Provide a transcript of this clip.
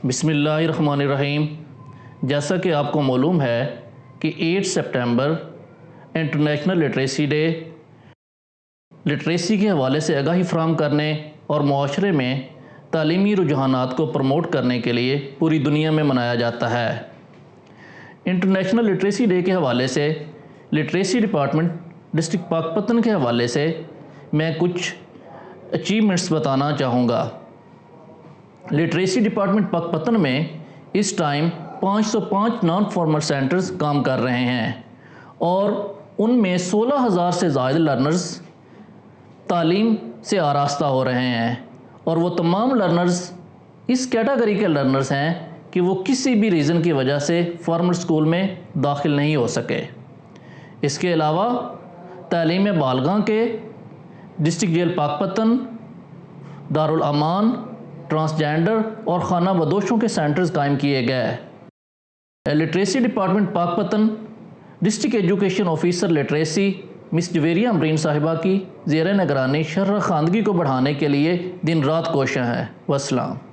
بسم اللہ الرحمن الرحیم۔ جیسا کہ آپ کو معلوم ہے کہ 8 September international literacy day literacy کے حوالے سے آگاہی فراہم کرنے اور معاشرے میں تعلیمی رجحانات کو پروموٹ کرنے کے لیے پوری دنیا میں منایا جاتا ہے۔ انٹرنیشنل لٹریسی ڈے کے حوالے سے لٹریسی ڈپارٹمنٹ ڈسٹرکٹ پاکپتن کے حوالے سے میں کچھ اچیومنٹس بتانا چاہوں گا۔ لٹریسی ڈپارٹمنٹ پاکپتن میں اس ٹائم 505 نان فارمل سینٹرز کام کر رہے ہیں اور ان میں 16,000 سے زائد لرنرز تعلیم سے آراستہ ہو رہے ہیں، اور وہ تمام لرنرز اس کیٹیگری کے لرنرز ہیں کہ وہ کسی بھی ریزن کی وجہ سے فارمل اسکول میں داخل نہیں ہو سکے۔ اس کے علاوہ تعلیم بالغاں کے ڈسٹرکٹ جیل پاکپتن، دارالامان، ٹرانسجینڈر اور خانہ بدوشوں کے سینٹرز قائم کیے گئے۔ Literacy department Pakpattan district education officer literacy miss Javeria Amreen صاحبہ کی زیر نگرانی شرح خواندگی کو بڑھانے کے لیے دن رات کوشاں ہے۔ والسلام۔